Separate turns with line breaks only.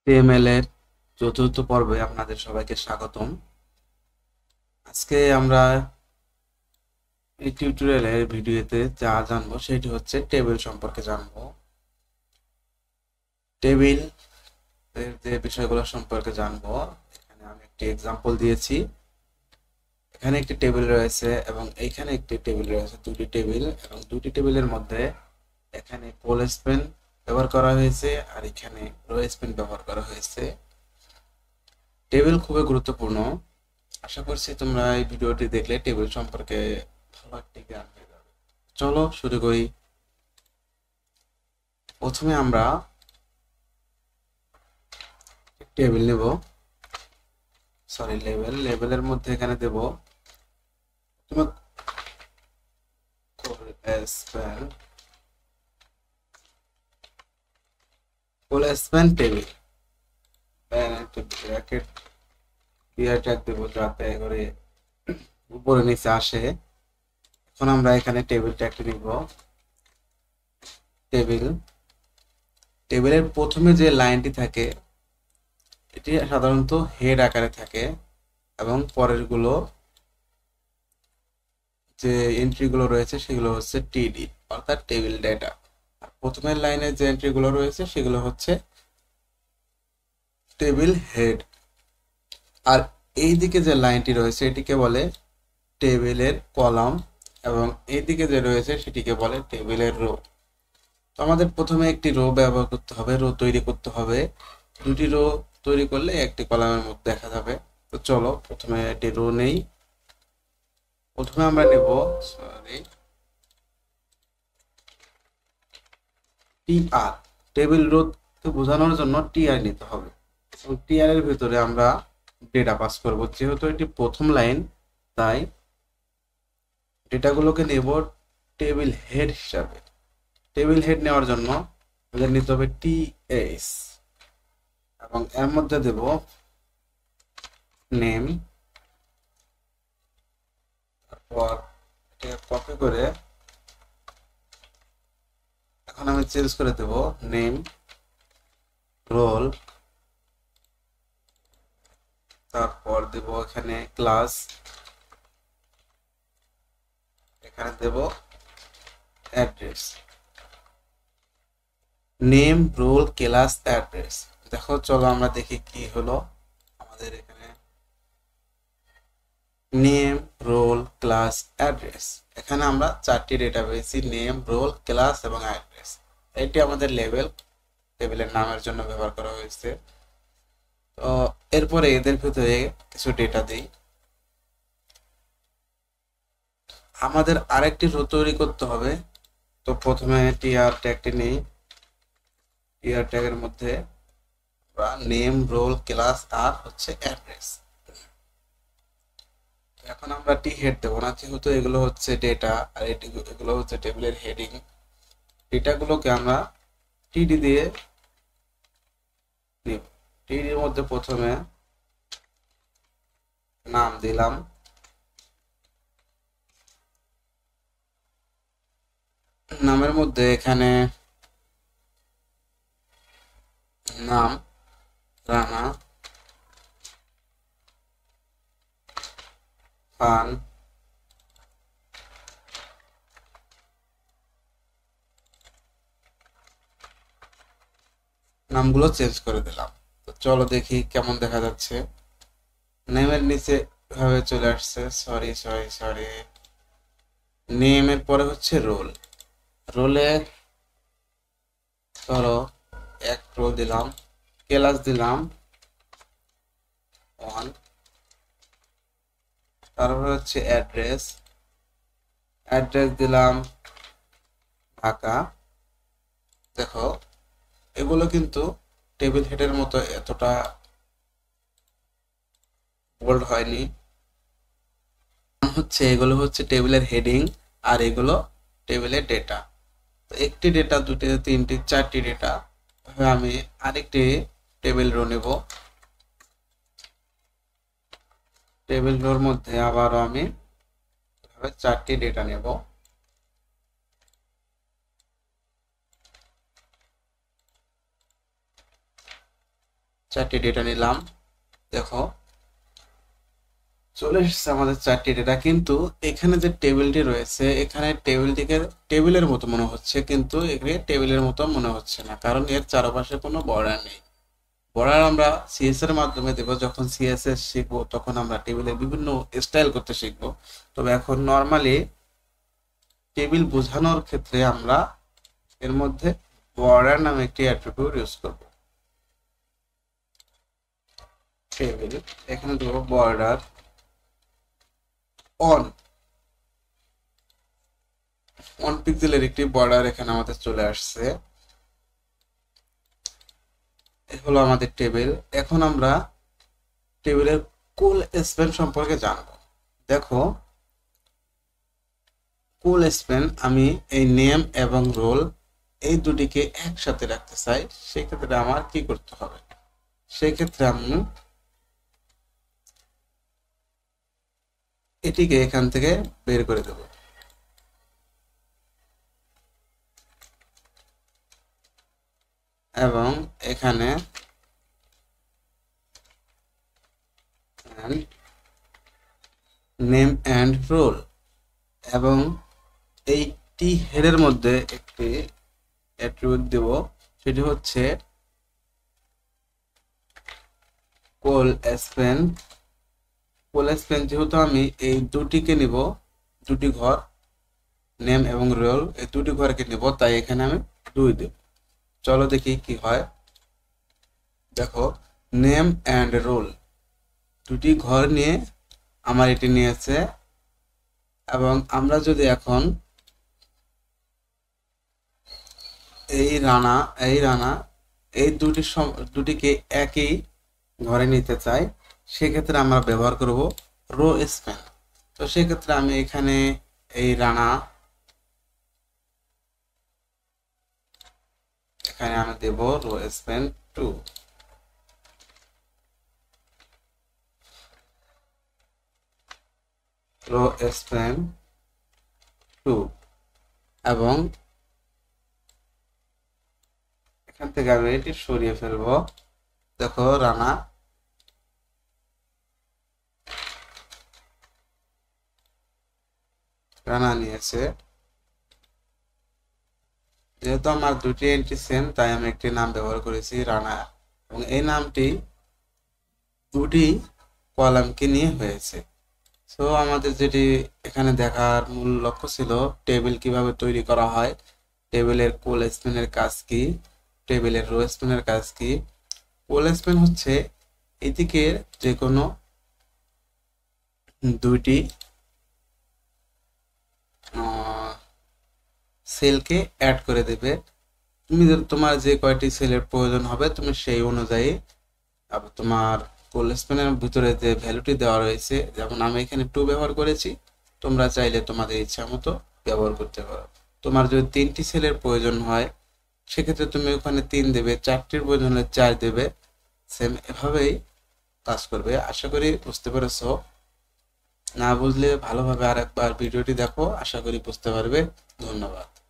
HTML এর চতুর্থ পর্বে আপনাদের সবাইকে স্বাগতম। আজকে আমরা এই টিউটোরিয়ালের ভিডিওতে যা জানবো সেটি হচ্ছে টেবিল সম্পর্কে জানবো। টেবিল এর যে বিষয়গুলো সম্পর্কে জানবো, এখানে আমি একটি এক্সাম্পল দিয়েছি। এখানে একটি টেবিল রয়েছে এবং এইখানে একটি টেবিল রয়েছে, দুটি টেবিল, এবং দুটি টেবিলের মধ্যে এখানে কল স্পেন ব্যবহার করা হয়েছে আর এখানে রো স্পেন ব্যবহার করা হয়েছে। টেবিল খুবই গুরুত্বপূর্ণ। আশা করছি তোমরা এই ভিডিওটি দেখলে টেবিল সম্পর্কে ভালো একটি জ্ঞান পেয়ে যাবে। চলো শুরু করি। প্রথমে আমরা টেবিল নেব, লেবেলের মধ্যে এখানে দেব তোমার span table, bracket clear tag দেব যাতে করে উপরে নিচে আসে। এখন আমরা এখানে টেবিল ট্যাগটি নিব। টেবিলের প্রথমে যে লাইনটি থাকে এটি সাধারণত হেড আকারে থাকে এবং পরের গুলো যে এন্ট্রিগুলো রয়েছে সেগুলো হচ্ছে টিডি অর্থাৎ টেবিল ডেটা। আর প্রথমের লাইনে যে এন্ট্রিগুলো রয়েছে সেগুলো হচ্ছে টেবিল হেড। আর এই দিকে যে লাইনটি রয়েছে এটিকে বলে টেবিলের কলাম এবং এই দিকে যে রয়েছে সেটিকে বলে টেবিলের রো। তো আমাদের প্রথমে একটি রো ব্যবহার করতে হবে, রো তৈরি করতে হবে। দুটি রো তৈরি করলে একটি কলামের মধ্যে দেখা যাবে। তো চলো প্রথমে একটি রো নেই। প্রথমে আমরা নেব টিআর, টেবিল রো বোঝানোর জন্য টিআর নিতে হবে এবং টিআর এর ভিতরে আমরা ডেটা পাস করব। যেহেতু এটি প্রথম লাইন তাই ডেটাগুলোকে নেব টেবিল হেড হিসাবে। টেবিল হেড নেওয়ার জন্য আমাদের নিতে হবে টিএস এবং এর মধ্যে দেব নেম। তারপর এটাকে কপি করে এখন আমি চেঞ্জ করে দেব নেম রোল। তারপর দেব এখানে ক্লাস, এখানে দেব address. Name roll class address. দেখো চলো আমরা দেখি কি হলো। আমাদের এখানে নেম রোল ক্লাস অ্যাড্রেস, এখানে আমরা চারটি ডেটা পেয়েছি, নেম রোল ক্লাস এবং অ্যাড্রেস। এটি আমাদের টেবিলের নামের জন্য ব্যবহার করা হয়েছে। তো এরপরে এদের ভিতরে কিছু ডেটা দিই। আমাদের আরেকটি রো তৈরি করতে হবে। তো প্রথমে টিআর ট্যাগটি নেই। টিআর ট্যাগের মধ্যে আমরা নেম রোল ক্লাস আর হচ্ছে অ্যাড্রেস। এখন আমরা টি হেড দেবো না, যেহেতু এগুলো হচ্ছে ডেটা আর এগুলো হচ্ছে টেবিলের হেডিং। ডেটাগুলোকে আমরা টিডি দিয়ে নিব। টিডির মধ্যে প্রথমে নাম দিলাম, নামের মধ্যে এখানে নাম রানা খান, নামগুলো চেঞ্জ করে দিলাম। তো চলো দেখি কেমন দেখা যাচ্ছে। নেমের নিচে ভাবে চলে আসছে, সরি নেমের পরে হচ্ছে রোল। রোলে ধরো এক রো দিলাম, ক্লাস দিলাম 1, তারপরে হচ্ছে অ্যাড্রেস, অ্যাড্রেস দিলাম ঢাকা। দেখো এগুলো কিন্তু টেবিল হেডের মতো এতটা বোল্ড হয়নি। হচ্ছে এগুলো হচ্ছে টেবিলের হেডিং আর এগুলো টেবিলের ডেটা। তো একটি ডেটা, দুটি, তিনটি, চারটি ডেটা। আমি আরেকটি টেবিল রো নেব। টেবিল রোর মধ্যে আবারও আমি চারটি ডেটা নেব।
4টি ডেটা নিলাম। দেখো চলে এসেছে আমাদের 4টি ডেটা, কিন্তু এখানে যে টেবিলটি রয়েছে এখানে টেবিলটিকে টেবিলের মতো মনে হচ্ছে, কিন্তু এখানে টেবিলের মতো মনে হচ্ছে না, কারণ এর চারপাশে কোনো বর্ডার নেই। বর্ডার আমরা সিএস এর মাধ্যমে দেব। যখন সিএসএস শিখবো তখন আমরা টেবিলের বিভিন্ন স্টাইল করতে শিখবো। তবে এখন নর্মালি টেবিল বোঝানোর ক্ষেত্রে আমরা এর মধ্যে বর্ডার নামে একটি অ্যাট্রিবিউট ইউজ করব। টেবিল এখানে দেবো বর্ডার অন পিক্সেলের একটি বর্ডার এখানে আমাদের চলে আসছে। এই হলো আমাদের টেবিল। এখন আমরা টেবিলের কুল স্পেন সম্পর্কে জানবো। দেখো কুল স্পেন আমি এই নেম এবং রোল এই দুটিকে একসাথে রাখতে চাই, সেক্ষেত্রে আমার কি করতে হবে? সেক্ষেত্রে আমি এটিকে এখান থেকে বের করে দেব। এবং এখানে নেম অ্যান্ড রোল, এবং এইটি হেডের মধ্যে একটি অ্যাট্রিবিউট দেব, সেটি হচ্ছে কোল স্পেন। কোল স্পেন যেহেতু আমি এই দুটিকে নিব, দুটি ঘর নেম এবং রোল এই দুটি ঘরকে নিব, তাই এখানে আমি 2 দেব। চলো দেখি কি হয়। দেখো নেম অ্যান্ড রোল দুটি ঘর নিয়ে আমার এটি নিয়েছে। এবং আমরা যদি এখন এই রানা এই দুটিকে একই ঘরে নিতে চাই, সেক্ষেত্রে আমরা ব্যবহার করব রো স্প্যান। তো সেক্ষেত্রে আমি এখানে এই রানা এখানে আমি দেব রো স্প্যান 2। রো স্প্যান 2 এবং এখান থেকে আমি এটি সরিয়ে ফেলবো। দেখো রানা নিয়েছে। যেহেতু আমার দুটি এন্ট্রি সেম, তাই আমি একটি নাম ব্যবহার করেছি রানা, এবং এই নামটি দুটি কলামকে নিয়ে হয়েছে। সো আমাদের যেটি এখানে দেখার মূল লক্ষ্য ছিল টেবিল কিভাবে তৈরি করা হয়, টেবিলের কোল স্পেনের কাজ কি, টেবিলের রো স্পেনের কাজ কি। কোল স্পেন হচ্ছে এদিকে যে কোনো দুইটি সেলকে অ্যাড করে দেবে। তুমি তোমার যে কয়টি সেলের প্রয়োজন হবে তুমি সেই অনুযায়ী তোমার কোল স্পেনের ভিতরে যে ভ্যালুটি দেওয়া রয়েছে, যেমন আমি এখানে 2 ব্যবহার করেছি, তোমরা চাইলে তোমাদের ইচ্ছা মতো ব্যবহার করতে পারো। তোমার যদি 3টি সেলের প্রয়োজন হয় সেক্ষেত্রে তুমি ওখানে 3 দেবে, 4টির প্রয়োজন হলে 4 দেবে। সেম এভাবেই কাজ করবে। আশা করি বুঝতে পেরেছো। না বুঝলে ভালোভাবে আরেকবার ভিডিওটি দেখো, আশা করি বুঝতে পারবে। ধন্যবাদ।